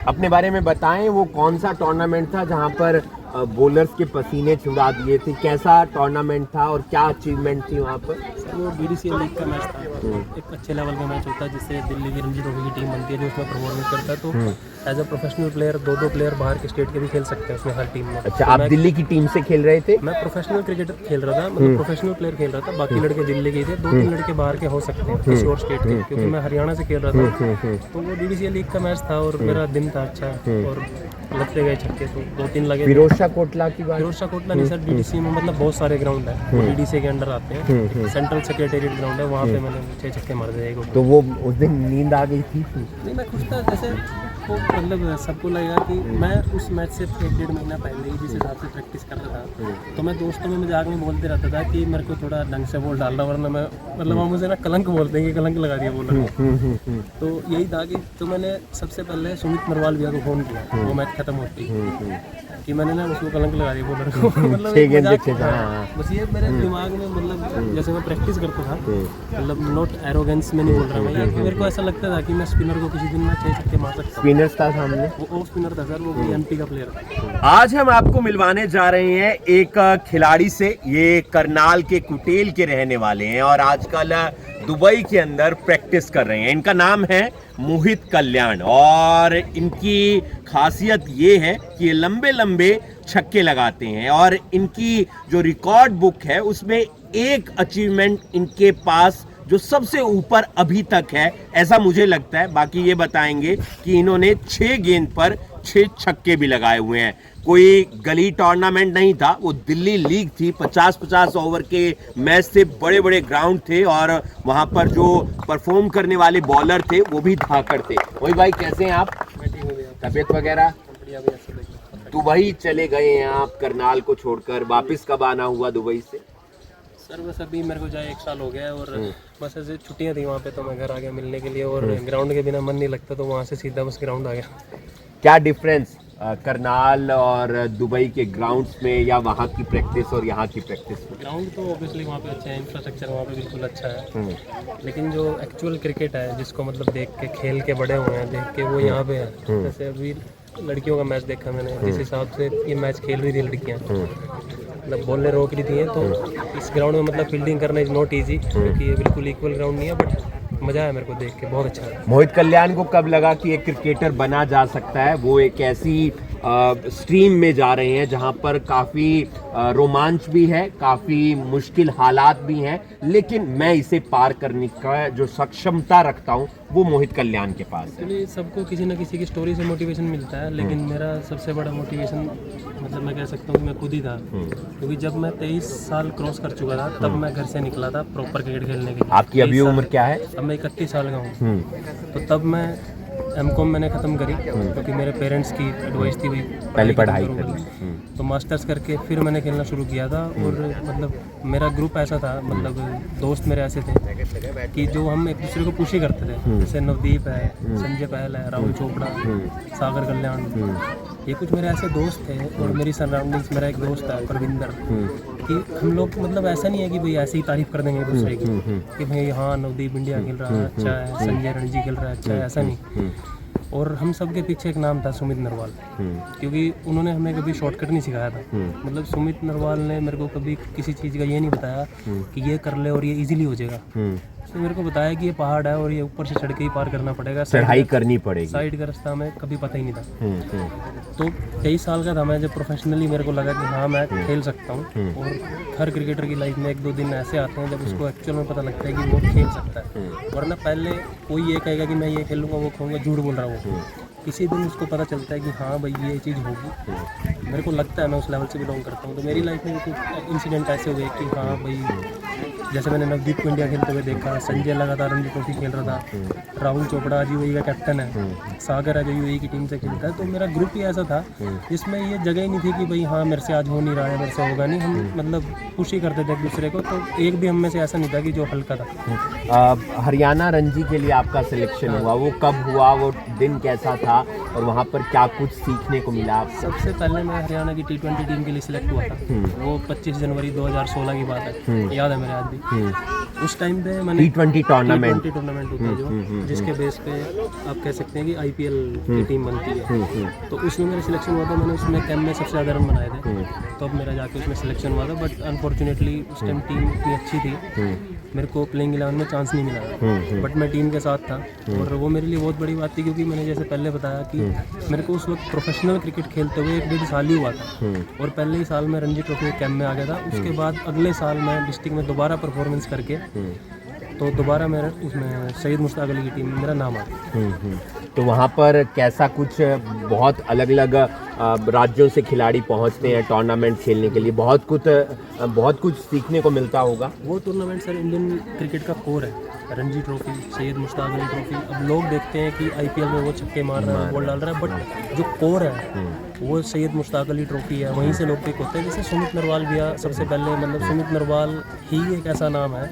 अपने बारे में बताएं, वो कौन सा टूर्नामेंट था जहां पर बॉलर्स के पसीने छुड़ा दिए थे? कैसा टूर्नामेंट था और क्या अचीवमेंट थी वहां पर? सर वो BDCL लीग का मैच था। एक अच्छे लेवल का मैच होता है जिससे दिल्ली की रणजी ट्रॉफी की टीम बनती है जो उसमें परफॉर्मेंस करता है। तो एज अ प्रोफेशनल प्लेयर दो प्लेयर बाहर के स्टेट के भी खेल सकते हैं उसमें हर टीम में। अच्छा, तो आप दिल्ली की टीम से खेल रहे थे? मैं प्रोफेशनल क्रिकेटर खेल रहा था, मतलब प्रोफेशनल प्लेयर खेल रहा था। बाकी लड़के दिल्ली के थे, 2-3 लड़के बाहर के हो सकते हैं किसी और स्टेट के, क्योंकि मैं हरियाणा से खेल रहा था। तो वो BDCL लीग का मैच था और मेरा दिन था अच्छा, और लगते गए छक्के तो 2-3 लगे। फिरोजशाह कोटला की बात? फिरोजशाह कोटला नहीं सर, DDC में मतलब बहुत सारे ग्राउंड है, वो DDC के अंडर आते हैं। सेंट्रल सेक्रेटेरिएट ग्राउंड है, वहाँ पे मैंने 6 छक्के मार दिए। तो वो उस दिन नींद आ गई थी? नहीं, मैं खुश था। जैसे वो मतलब सबको लगेगा कि मैं उस मैच से 1-1.5 महीना पहले ही जिस हिसाब से प्रैक्टिस कर रहा था, तो मैं दोस्तों में मजाक में बोलते रहता था कि मेरे को थोड़ा ढंग से बॉल डालना, वरना मैं मतलब वहाँ मुझे ना कलंक बोलते हैं कि कलंक लगा दिया बॉलर को। तो यही था कि तो मैंने सबसे पहले सुमित नरवाल भैया को फ़ोन किया वो मैच खत्म होती कि मैंने ना उसको कलंक लगा दिया बॉलर को। मतलब बस ये मेरे दिमाग में, मतलब जैसे मैं प्रैक्टिस करता था, मतलब नॉट एरोगेंस में नहीं बोल रहा मैं, मेरे को ऐसा लगता था कि मैं स्पिनर को किसी दिन मैं 6 छक्के मार सकता हूँ। स्पिनर्स था सामने? वो स्पिनर था सर, वो MP का प्लेयर था। आज हम आपको मिलवाने जा रहे हैं एक खिलाड़ी से। ये करनाल के कुटेल के रहने वाले हैं और आजकल दुबई के अंदर प्रैक्टिस कर रहे हैं। इनका नाम है मोहित कल्याण और इनकी खासियत ये है कि ये लंबे लंबे छक्के लगाते हैं और इनकी जो रिकॉर्ड बुक है उसमें एक अचीवमेंट इनके पास जो सबसे ऊपर अभी तक है, ऐसा मुझे लगता है। बाकी ये बताएंगे कि इन्होंने 6 गेंद पर 6 छक्के भी लगाए हुए हैं। कोई गली टूर्नामेंट नहीं था, वो दिल्ली लीग थी। 50-50 ओवर के मैच थे, बड़े बड़े ग्राउंड थे और वहां पर जो परफॉर्म करने वाले बॉलर थे वो भी धाकड़ थे। वही भाई, कैसे हैं आप? तबीयत वगैरह? दुबई चले गए हैं आप करनाल को छोड़कर, वापस कब आना हुआ दुबई से? सर बस अभी मेरे को जाए 1 साल हो गया है और बस ऐसे छुट्टियां थी वहाँ पे, तो मैं घर आ गया मिलने के लिए। और ग्राउंड के बिना मन नहीं लगता, तो वहाँ से सीधा बस ग्राउंड आ गया। क्या डिफरेंस करनाल और दुबई के ग्राउंड्स में या वहाँ की प्रैक्टिस और यहाँ की प्रैक्टिस में? ग्राउंड तो ऑब्वियसली वहाँ पे अच्छा है, इंफ्रास्ट्रक्चर वहाँ पे बिल्कुल अच्छा है, लेकिन जो एक्चुअल क्रिकेट है जिसको मतलब देख के खेल के बड़े हुए हैं, देख के वो यहाँ पे है। जैसे अभी लड़कियों का मैच देखा मैंने, जिस हिसाब से ये मैच खेल रही थी लड़कियाँ, मतलब बॉलें रोक रही थी, तो इस ग्राउंड में मतलब फील्डिंग करना इज़ नॉट ईजी, क्योंकि ये बिल्कुल इक्वल ग्राउंड नहीं है। बट मज़ा आया मेरे को देख के, बहुत अच्छा है। मोहित कल्याण को कब लगा कि एक क्रिकेटर बना जा सकता है? वो एक ऐसी स्ट्रीम में जा रहे हैं जहां पर काफ़ी रोमांच भी है, काफ़ी मुश्किल हालात भी हैं, लेकिन मैं इसे पार करने का जो सक्षमता रखता हूं वो मोहित कल्याण के पास है। एक्चुअली सबको किसी न किसी की स्टोरी से मोटिवेशन मिलता है, लेकिन मेरा सबसे बड़ा मोटिवेशन मतलब मैं कह सकता हूँ कि मैं खुद ही था। क्योंकि जब मैं 23 साल क्रॉस कर चुका था तब मैं घर से निकला था प्रॉपर क्रिकेट खेलने के लिए। आपकी अभी उम्र क्या है? अब मैं 31 साल का हूँ। तो तब मैं M.Com मैंने ख़त्म करी, क्योंकि मेरे पेरेंट्स की एडवाइस थी भाई पहले पढ़ाई करी। तो मास्टर्स करके फिर मैंने खेलना शुरू किया था। और मतलब मेरा ग्रुप ऐसा था, मतलब दोस्त मेरे ऐसे थे कि जो हम एक दूसरे को पुश ही करते थे। जैसे नवदीप है, संजय पहल है, राहुल चोपड़ा, सागर कल्याण, ये कुछ मेरे ऐसे दोस्त थे। और मेरी सराउंडिंग्स, मेरा एक दोस्त है परविंदर, कि हम लोग मतलब ऐसा नहीं है कि भाई ऐसे ही तारीफ कर देंगे एक दूसरे की कि भाई हाँ नवदीप इंडिया खेल रहा है अच्छा है, संजय रणजी खेल रहा है अच्छा है, ऐसा नहीं। और हम सब के पीछे एक नाम था सुमित नरवाल, क्योंकि उन्होंने हमें कभी शॉर्टकट नहीं सिखाया था। मतलब सुमित नरवाल ने मेरे को कभी किसी चीज़ का ये नहीं बताया कि ये कर ले और ये इजीली हो जाएगा। उसने मेरे को बताया कि ये पहाड़ है और ये ऊपर से चढ़ के ही पार करना पड़ेगा, चढ़ाई करनी पड़ेगी, साइड का रास्ता हमें कभी पता ही नहीं था। तो 23 साल का था मैं जब प्रोफेशनली मेरे को लगा कि हाँ मैं खेल सकता हूँ। और हर क्रिकेटर की लाइफ में 1-2 दिन ऐसे आते हैं जब उसको एक्चुअल में पता लगता है कि वो खेल सकता है। वरना पहले कोई ये कहेगा कि मैं ये खेलूँगा वो खेलूँगा, झूठ बोल रहा हूँ। किसी दिन उसको पता चलता है कि हाँ भाई ये चीज़ होगी। मेरे को लगता है मैं उस लेवल से बिलोंग करता हूँ। तो मेरी लाइफ में कुछ इंसिडेंट ऐसे हुए कि हाँ भाई, जैसे मैंने नवदीप को इंडिया खेलते हुए देखा, संजय लगातार रणजी ट्रॉफी खेल रहा था, राहुल चोपड़ा आज UAE का कैप्टन है, सागर आज UAE की टीम से खेलता है। तो मेरा ग्रुप ही ऐसा था जिसमें ये जगह ही नहीं थी कि भाई हाँ मेरे से आज हो नहीं रहा है, मेरे से होगा नहीं। हम मतलब खुश ही करते थे एक दूसरे को। तो एक भी हम में से ऐसा नहीं था कि जो हल्का था। हरियाणा रणजी के लिए आपका सिलेक्शन हुआ, वो कब हुआ, वो दिन कैसा था और वहाँ पर क्या कुछ सीखने को मिला आपको? सबसे पहले मैं हरियाणा की T20 टीम के लिए सिलेक्ट हुआ था। वो 25 जनवरी 2016 की बात है, याद है मेरे आज भी। उस टाइम पे मैंने T20 टूर्नामेंट टूर्नामेंट होता है जो जिसके बेस पे आप कह सकते हैं कि IPL की टीम बनती है। तो उसमें मेरा सिलेक्शन हुआ था, मैंने उसमें कैंप में सबसे ज़्यादा रन बनाए थे, तो अब मेरा जाके उसमें सिलेक्शन हुआ था। बट अनफॉर्चुनेटली उस टाइम टीम इतनी अच्छी थी, मेरे को प्लेइंग 11 में चांस नहीं मिला। बट मैं टीम के साथ था और वो मेरे लिए बहुत बड़ी बात थी, क्योंकि मैंने जैसे पहले बताया कि मेरे को उस वक्त प्रोफेशनल क्रिकेट खेलते हुए 1-1.5 साल ही हुआ था, और पहले ही साल में रणजी ट्रॉफी कैंप में आ गया था। उसके बाद अगले साल मैं डिस्ट्रिक्ट में दोबारा परफॉर्मेंस करके तो दोबारा मेरा उसमें सैयद मुश्ताक अली की टीम में मेरा नाम आ गया। तो वहाँ पर कैसा कुछ, बहुत अलग अलग राज्यों से खिलाड़ी पहुँचते हैं टूर्नामेंट खेलने के लिए, बहुत कुछ सीखने को मिलता होगा। वो टूर्नामेंट सर इंडियन क्रिकेट का कोर है, रणजी ट्रॉफी, सैयद मुश्ताक अली ट्रॉफी। अब लोग देखते हैं कि IPL में वो छक्के मार रहा है, बॉल डाल रहा है, बट जो कोर है वो सैयद मुश्ताक अली ट्रॉफी है, वहीं से लोग पिक होते हैं। जैसे सुमित नरवाल भी है सबसे पहले, मतलब सुमित नरवाल ही एक ऐसा नाम है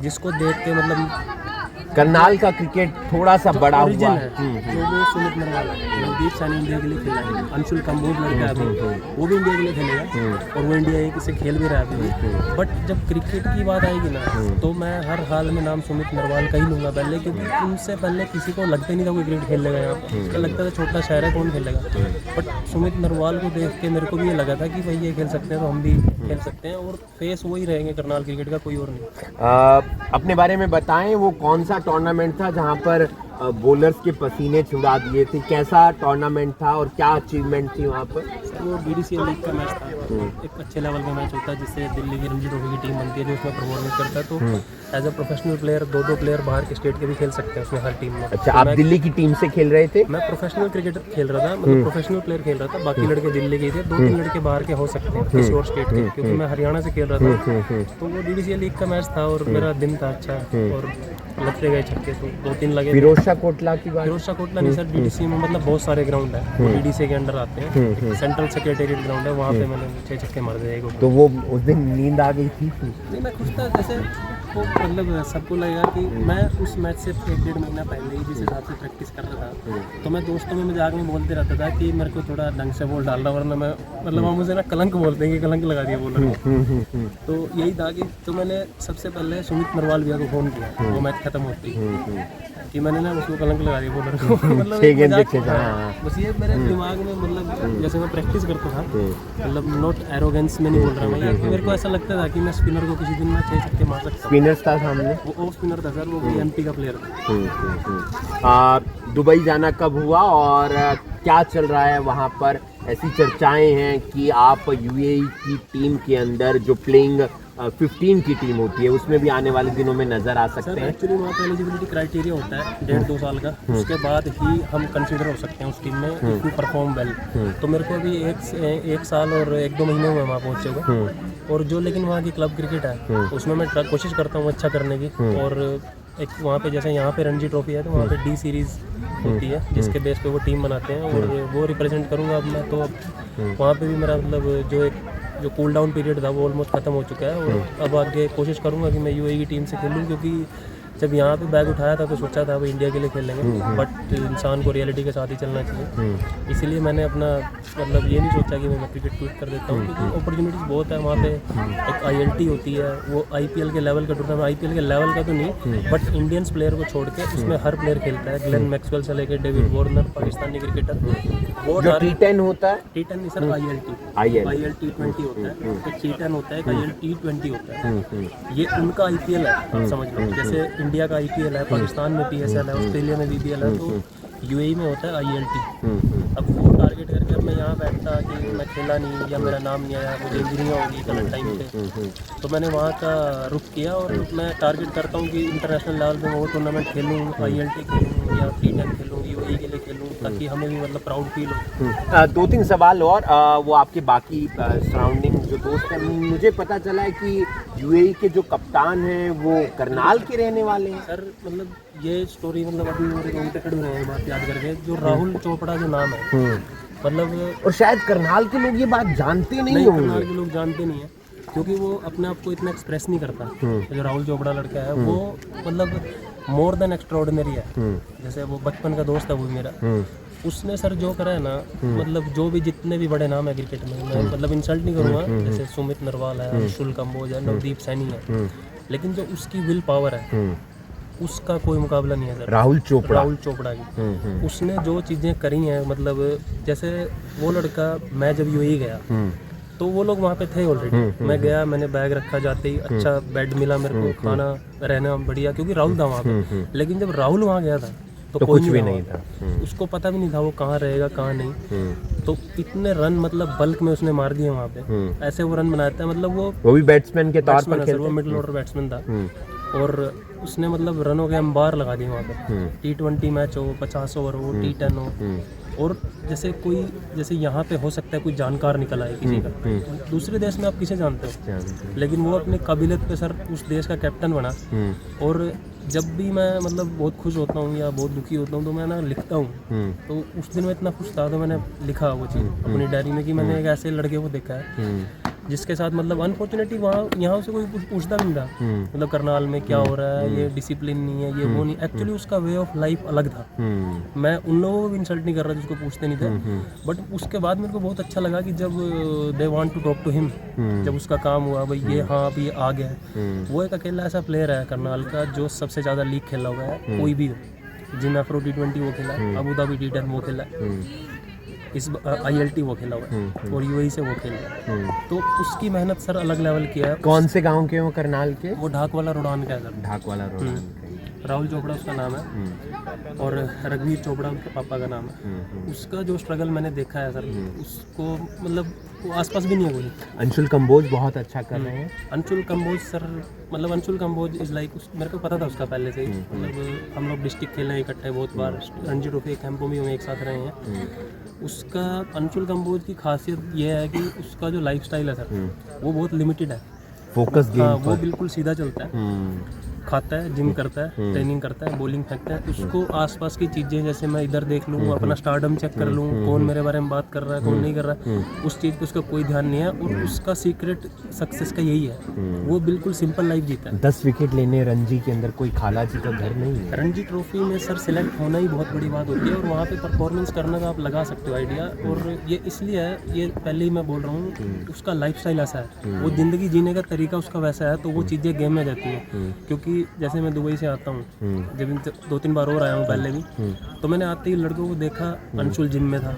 जिसको देख के मतलब करनाल का क्रिकेट थोड़ा सा बड़ा हुआ है, जो वो सुमित नरवाल है। नवदीप सैनी इंडिया के लिए खेला है, अंशुल कंबोज लड़का है वो भी इंडिया के लिए खेलेगा और वो इंडिया से खेल भी रहा है। बट जब क्रिकेट की बात आएगी ना, तो मैं हर हाल में नाम सुमित नरवाल का ही लूँगा पहले, क्योंकि उनसे पहले किसी को लगता ही नहीं था कोई क्रिकेट खेल लेगा यहाँ पर। उसका लगता था छोटा शहर है, कौन खेलेगा। बट सुमित नरवाल को देख के मेरे को भी ये लगा था कि भाई ये खेल सकते हैं तो हम भी खेल सकते हैं, और फेस वही रहेंगे करनाल क्रिकेट का, कोई और नहीं। अपने बारे में बताएं, वो कौन सा टूर्नामेंट था जहां पर बॉलर्स के पसीने छुड़ा दिए थे? कैसा टूर्नामेंट था और क्या अचीवमेंट थी वहां पर? सर वो BDCL लीग का मैच था, एक अच्छे लेवल का मैच होता है जिससे दिल्ली की रणजी ट्रॉफी की टीम बनती है जो उसमें परफॉर्मेंस करता है। तो as a professional player 2-2 player बाहर के स्टेट के भी खेल सकते हैं उसमें हर टीम में। अच्छा, आप दिल्ली की टीम से खेल रहे थे? मैं प्रोफेशनल क्रिकेटर खेल रहा था, मतलब प्रोफेशनल प्लेयर खेल रहा था, बाकी लड़के दिल्ली के थे, 2-3 लड़के बाहर के हो सकते हैं किसी और स्टेट के, क्योंकि मैं हरियाणा से खेल रहा था। तो वो BDCL लीग का मैच था और मेरा दिन था अच्छा, और लगते गए छक्के, तो 2-3 लगे। फिरोजशाह कोटला की बात? फिरोजशाह कोटला नहीं सर, DDC में मतलब बहुत सारे ग्राउंड है, वो DDC के अंडर आते हैं। सेंट्रल सेक्रेटेरिएट ग्राउंड है, वहाँ पे मैंने 6 छक्के मार दिए। तो वो उस दिन नींद आ गई थी? नहीं, मैं खुश था। जैसे वो मतलब सबको लगेगा कि मैं उस मैच से 1-1.5 महीना पहले ही जिस हिसाब से प्रैक्टिस कर रहा था, तो मैं दोस्तों में मजाक में बोलते रहता था कि मेरे को थोड़ा ढंग से बॉल डालना, वरना मैं मतलब वहाँ मुझे ना कलंक बोलते हैं कि कलंक लगा दिया बॉलर को। तो यही था कि तो मैंने सबसे पहले सुमित नरवाल भैया को फ़ोन किया वो मैच खत्म होती कि मैंने ना उसको कलंक लगा दिया बॉलर को। मतलब बस ये मेरे दिमाग में, मतलब जैसे मैं प्रैक्टिस करता था, मतलब नॉट एरोगेंस में नहीं बोल रहा मैं, मेरे को ऐसा लगता था कि मैं स्पिनर को किसी दिन में 6 छक्के मार सकता हूँ। स्पिनर था सामने? वो ऑफ स्पिनर था सर, वो MP का प्लेयर था। दुबई जाना कब हुआ और क्या चल रहा है वहाँ पर? ऐसी चर्चाएं हैं कि आप UAE की टीम के अंदर जो प्लेइंग 15 की टीम होती है उसमें भी आने वाले दिनों में नजर आ सकते हैं। एक्चुअली वहाँ पर एलिजिबिलिटी क्राइटेरिया होता है 1.5-2 साल का, उसके बाद ही हम कंसीडर हो सकते हैं उस टीम में इफ यू परफॉर्म वेल। तो मेरे को अभी एक साल और 1-2 महीने हुए वहाँ पहुँचे हुए, और जो लेकिन वहाँ की क्लब क्रिकेट है उसमें मैं कोशिश करता हूँ अच्छा करने की। और एक वहाँ पे जैसे यहाँ पे रणजी ट्रॉफी है तो वहाँ पे D सीरीज़ होती है जिसके बेस पे वो टीम बनाते हैं, और वो रिप्रेजेंट करूँगा अब मैं। तो वहाँ पे भी मेरा मतलब जो कूल डाउन पीरियड था वो ऑलमोस्ट ख़त्म हो चुका है, और अब आगे कोशिश करूँगा कि मैं UAE की टीम से खेलूँ, क्योंकि जब यहाँ पे बैग उठाया था तो सोचा था भाई इंडिया के लिए खेलेंगे, बट इंसान को रियलिटी के साथ ही चलना चाहिए। इसीलिए मैंने अपना मतलब ये नहीं सोचा कि मैं क्रिकेट क्विट कर देता हूँ, क्योंकि अपॉर्चुनिटीज़ बहुत है वहाँ पे। एक ILT होती है, वो IPL के लेवल का टूर्नामेंट, IPL के लेवल का तो नहीं, बट इंडियंस प्लेयर को छोड़ के उसमें हर प्लेयर खेलता है। ग्लेन मैक्सवेल से लेकर डेविड वार्नर, पाकिस्तानी क्रिकेटर। वो T10 होता है? T10 नहीं सर, ILT T20 होता है, एक T10 होता है, एक ILT T20 होता है। ये उनका IPL है समझ लो, जैसे इंडिया का IPL है, पाकिस्तान में PSL है, ऑस्ट्रेलिया में BBL है, तो UAE में होता है ILT। अब वो टारगेट करके अब मैं यहाँ बैठता कि मैं खेला नहीं या मेरा नाम नहीं आया, मुझे इंजरियाँ होगी गलत टाइम पे, तो मैंने वहाँ का रुख किया, और मैं टारगेट करता हूँ कि इंटरनेशनल लेवल पे वो टूर्नामेंट खेलूँ, ILT खेलूँ या T10 खेलूँ, UAE के लिए खेलूँ, ताकि हमें भी मतलब प्राउड फील हो। 2-3 सवाल और वो आपके बाकी सराउंडिंग जो दोस्त हैं, मुझे पता चला है कि UAE के जो कप्तान हैं वो करनाल के रहने वाले हैं। सर मतलब ये स्टोरी मतलब अभी मेरे को टिकट में है बात याद करके, जो राहुल चोपड़ा जो नाम है, मतलब और शायद करनाल के लोग ये बात जानते नहीं होंगे। करनाल के लोग जानते नहीं है, क्योंकि वो अपने आप को इतना एक्सप्रेस नहीं करता। जो राहुल चोपड़ा लड़का है वो मतलब मोर देन एक्स्ट्राऑर्डिनरी है। जैसे वो बचपन का दोस्त है वो मेरा, उसने सर जो करा है ना, मतलब जो भी जितने भी बड़े नाम है क्रिकेट में, मैं मतलब इंसल्ट नहीं करूँगा, जैसे सुमित नरवाल है, अंशुल कंबोज है, नवदीप सैनी है, लेकिन जो उसकी विल पावर है उसका कोई मुकाबला नहीं है सर। राहुल चोपड़ा की उसने जो चीज़ें करी हैं, मतलब जैसे वो लड़का, मैं जब यूएई गया तो वो लोग वहाँ पे थे ऑलरेडी। मैं गया, मैंने बैग रखा, जाते ही अच्छा बेड मिला मेरे को, खाना रहना बढ़िया, क्योंकि राहुल था वहाँ पे। लेकिन जब राहुल वहाँ गया था तो कोई कुछ भी नहीं था, उसको पता भी नहीं था वो कहाँ रहेगा कहाँ नहीं। तो इतने रन मतलब बल्क में उसने मार दिए वहाँ पे, ऐसे वो रन बनाता है, मतलब वो भी बैट्समैन के तौर पर वो मिडिल ऑर्डर बैट्समैन था, और उसने मतलब रनों के अंबार लगा दिए वहाँ पर। T20 मैच हो, 50 ओवर हो, T10 हो, और जैसे यहाँ पे हो सकता है कोई जानकार निकल आए किसी का, दूसरे देश में आप किसे जानते हो, लेकिन वो अपनी काबिलियत पे सर उस देश का कैप्टन बना। और जब भी मैं मतलब बहुत खुश होता हूँ या बहुत दुखी होता हूँ तो मैं ना लिखता हूँ, तो उस दिन मैं इतना खुश था तो मैंने लिखा वो चीज़ अपनी डायरी में कि मैंने एक ऐसे लड़के को देखा है जिसके साथ मतलब अनफॉर्चुनेटली वहाँ यहाँ से कोई पूछता भी नहीं था, मतलब करनाल में क्या हो रहा है, ये डिसिप्लिन नहीं है, ये वो नहीं। एक्चुअली उसका वे ऑफ लाइफ अलग था। मैं उन लोगों को भी इंसल्ट नहीं कर रहा जिसको पूछते नहीं थे, बट उसके बाद मेरे को बहुत अच्छा लगा कि जब they want to talk to him, जब उसका काम हुआ भाई ये हाँ अभी आ गया है। वो एक अकेला ऐसा प्लेयर है करनाल का जो सबसे ज़्यादा लीग खेला हुआ है कोई भी हो। जिम अफ्रो T20 वो खेला है, अबू धाबी T10 वो खेला है, इस ILT वो खेला हुआ है, और यूएई से वो खेल रहा है। तो उसकी मेहनत सर अलग लेवल की है। कौन से गांव के वो करनाल के? वो ढाकवाला रोडान का है सर। ढाकवाला रोडान। राहुल चोपड़ा उसका नाम है, और रघुवीर चोपड़ा उसके पापा का नाम है। उसका जो स्ट्रगल मैंने देखा है सर, उसको मतलब वो आसपास भी नहीं है कोई। अंशुल कंबोज बहुत अच्छा कर रहे हैं। अंशुल कंबोज सर, मतलब अंशुल कंबोज इज़ लाइक, मेरे को पता था उसका पहले से ही, मतलब हम लोग डिस्ट्रिक्ट खेले हैं इकट्ठे बहुत बार, रणजी ट्रॉफी कैंपों में हम एक साथ रहे हैं। उसका अंशुल कंबोज की खासियत ये है कि उसका जो लाइफस्टाइल है सर वो बहुत लिमिटेड है, फोकस गेम। वो बिल्कुल सीधा चलता है, खाता है, जिम करता है, ट्रेनिंग करता है, बॉलिंग फेंकता है। उसको आसपास की चीज़ें, जैसे मैं इधर देख लूँ, अपना स्टारडम चेक कर लूँ, कौन मेरे बारे में बात कर रहा है, कौन नहीं कर रहा है, उस चीज़ पे उसका कोई ध्यान नहीं है। और उसका सीक्रेट सक्सेस का यही है, वो बिल्कुल सिंपल लाइफ जीता है। 10 विकेट लेने रणजी के अंदर कोई खाला जी का घर नहीं है। रणजी ट्रॉफी में सर सिलेक्ट होना ही बहुत बड़ी बात होती है, और वहाँ पे परफॉर्मेंस करने का आप लगा सकते हो आइडिया। और ये इसलिए है, ये पहले ही मैं बोल रहा हूँ, उसका लाइफस्टाइल ऐसा है, वो ज़िंदगी जीने का तरीका उसका वैसा है, तो वो चीज़ें गेम में जाती हैं। क्योंकि जैसे मैं दुबई से आता हूँ, जब 2-3 बार और आया हूँ पहले भी, तो मैंने आते ही लड़कों को देखा, अंशुल जिम में था,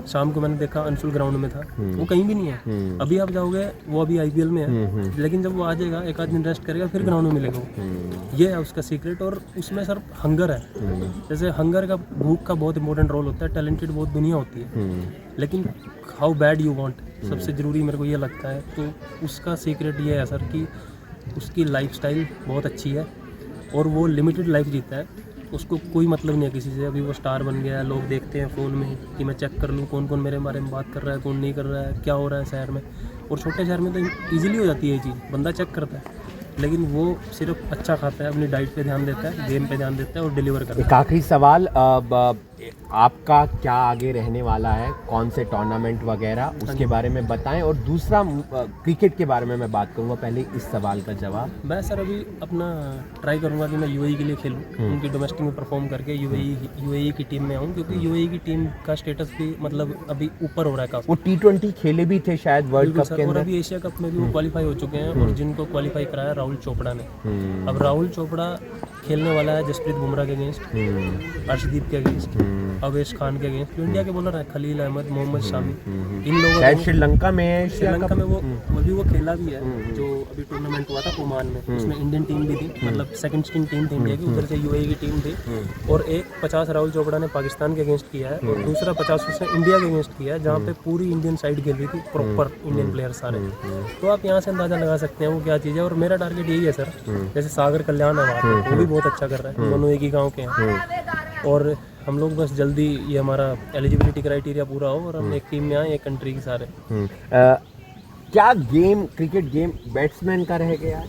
शाम को मैंने देखा अंशुल ग्राउंड में था, वो कहीं भी नहीं है। अभी आप जाओगे, वो अभी IPL में है, लेकिन जब वो आ जाएगा, एक आध दिन रेस्ट करेगा, फिर ग्राउंड में मिलेगा वो। ये है उसका सीक्रेट। और उसमें सर हंगर है, जैसे हंगर का, भूख का बहुत इंपॉर्टेंट रोल होता है। टैलेंटेड बहुत दुनिया होती है, लेकिन हाउ बैड यू वांट सबसे ज़रूरी मेरे को ये लगता है। तो उसका सीक्रेट ये है सर कि उसकी लाइफस्टाइल बहुत अच्छी है, और वो लिमिटेड लाइफ जीता है, उसको कोई मतलब नहीं है किसी से। अभी वो स्टार बन गया है, लोग देखते हैं फ़ोन में कि मैं चेक कर लूँ कौन कौन मेरे बारे में बात कर रहा है, कौन नहीं कर रहा है, क्या हो रहा है शहर में। और छोटे शहर में तो ईजिली हो जाती है ये चीज़, बंदा चेक करता है, लेकिन वो सिर्फ अच्छा खाता है, अपनी डाइट पे ध्यान देता है, गेम पे ध्यान देता है और डिलीवर करता है। एक आखिरी सवाल, आपका क्या आगे रहने वाला है, कौन से टूर्नामेंट वगैरह, उसके बारे में बताएं। और दूसरा, क्रिकेट के बारे में मैं बात करूंगा, पहले इस सवाल का जवाब। मैं सर अभी अपना ट्राई करूंगा कि मैं यूएई के लिए खेलूं, उनकी डोमेस्टिक में परफॉर्म करके यूएई की टीम में आऊं, क्योंकि यूएई की टीम का स्टेटस भी मतलब अभी ऊपर हो रहा है काफी। वो T20 खेले भी थे शायद वर्ल्ड कप के अंदर, और अभी एशिया कप में भी वो क्वालिफाई हो चुके हैं, और जिनको क्वालिफाई कराया राहुल चोपड़ा ने। अब राहुल चोपड़ा खेलने वाला है जसप्रीत बुमराह के अगेंस्ट, अर्शदीप के अगेंस्ट, अवेश खान के अगेंस्ट, जो इंडिया के बॉलर है, खलील अहमद, मोहम्मद शामी, इन लोगों शायद श्रीलंका में, श्रीलंका में वो अभी वो खेला भी है, जो अभी टूर्नामेंट हुआ था ओमान में, उसमें इंडियन टीम भी थी, मतलब सेकंड स्ट्रिंग टीम थी इंडिया की, उधर से यूएई की टीम थी। और एक 50 राहुल चोपड़ा ने पाकिस्तान के अगेंस्ट किया है, और दूसरा 50 उसने इंडिया के अगेंस्ट किया है, जहाँ पे पूरी इंडियन साइड खेल रही थी, प्रॉपर इंडियन प्लेयर सारे। तो आप यहाँ से अंदाजा लगा सकते हैं वो क्या चीज़ है। और मेरा टारगेट यही है सर, जैसे सागर कल्याण है वहाँ पे, वो भी बहुत अच्छा कर रहा है, दोनों एक ही गाँव के हैं, और हम लोग बस जल्दी ये हमारा एलिजिबिलिटी क्राइटेरिया पूरा हो और हम एक टीम में आए, एक कंट्री के सारे। क्या गेम, क्रिकेट गेम बैट्समैन का रह गया?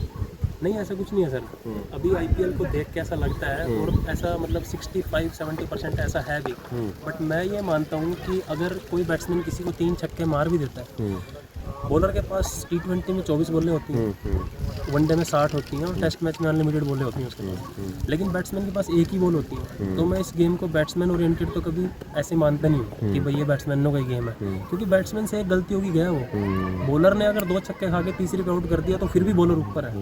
नहीं, ऐसा कुछ नहीं है सर। अभी IPL को देख के ऐसा लगता है, और ऐसा मतलब 65-70% ऐसा है भी, बट मैं ये मानता हूँ कि अगर कोई बैट्समैन किसी को 3 छक्के मार भी देता है, बॉलर के पास T20 में 24 बॉलें होती हैं, वनडे में 60 होती हैं और टेस्ट मैच में अनलिमिटेड बॉलें होती हैं उसके पास, लेकिन बैट्समैन के पास एक ही बॉल होती है। तो मैं इस गेम को बैट्समैन ओरिएंटेड तो कभी ऐसे मानता नहीं हूँ कि भाई ये बैट्समैनों का गेम है, क्योंकि बैट्समैन से एक गलती होगी गया वो, बॉलर ने अगर 2 छक्के खा के तीसरी पे आउट कर दिया तो फिर भी बॉलर ऊपर है।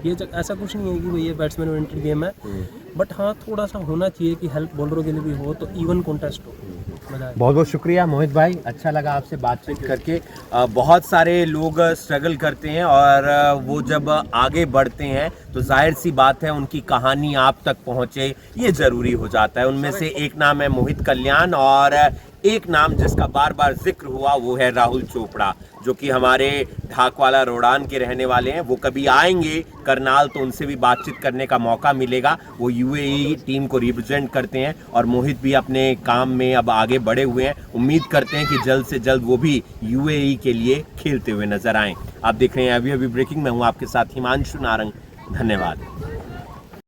ये ऐसा कुछ नहीं है कि भाई ये बैट्समैन ओरिएंटेड गेम है, बट हाँ थोड़ा सा होना चाहिए कि हेल्प बॉलरों के लिए भी हो, तो इवन कॉन्टेस्ट हो, मजा आए। बहुत बहुत शुक्रिया मोहित भाई, अच्छा लगा आपसे बातचीत करके। बहुत सारे लोग स्ट्रगल करते हैं और वो जब आगे बढ़ते हैं तो जाहिर सी बात है उनकी कहानी आप तक पहुंचे, ये ज़रूरी हो जाता है। उनमें से एक नाम है मोहित कल्याण और एक नाम जिसका बार बार जिक्र हुआ वो है राहुल चोपड़ा, जो कि हमारे ढाकवाला रोडान के रहने वाले हैं। वो कभी आएंगे करनाल तो उनसे भी बातचीत करने का मौका मिलेगा। वो यूएई टीम को रिप्रेजेंट करते हैं और मोहित भी अपने काम में अब आगे बढ़े हुए हैं। उम्मीद करते हैं कि जल्द से जल्द वो भी यूएई के लिए खेलते हुए नजर आएं। आप देख रहे हैं अभी अभी ब्रेकिंग में हूँ आपके साथ हिमांशु नारंग। धन्यवाद।